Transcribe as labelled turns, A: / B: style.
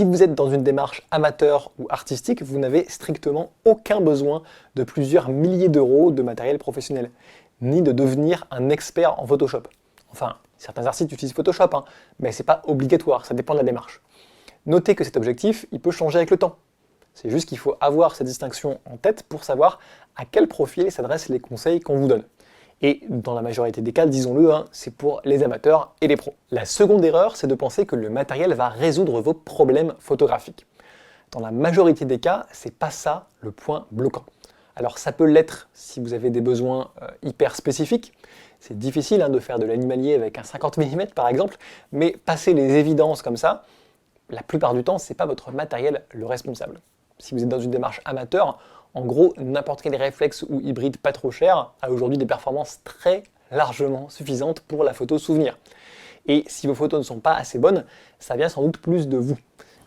A: Si vous êtes dans une démarche amateur ou artistique, vous n'avez strictement aucun besoin de plusieurs milliers d'euros de matériel professionnel, ni de devenir un expert en Photoshop. Enfin, certains artistes utilisent Photoshop, mais ce n'est pas obligatoire, ça dépend de la démarche. Notez que cet objectif, il peut changer avec le temps. C'est juste qu'il faut avoir cette distinction en tête pour savoir à quel profil s'adressent les conseils qu'on vous donne. Et dans la majorité des cas, disons-le, c'est pour les amateurs et les pros. La seconde erreur, c'est de penser que le matériel va résoudre vos problèmes photographiques. Dans la majorité des cas, c'est pas ça le point bloquant. Alors ça peut l'être si vous avez des besoins hyper spécifiques. C'est difficile de faire de l'animalier avec un 50 mm par exemple, mais passer les évidences comme ça, la plupart du temps, c'est pas votre matériel le responsable. Si vous êtes dans une démarche amateur, en gros, n'importe quel réflexe ou hybride pas trop cher a aujourd'hui des performances très largement suffisantes pour la photo souvenir. Et si vos photos ne sont pas assez bonnes, ça vient sans doute plus de vous.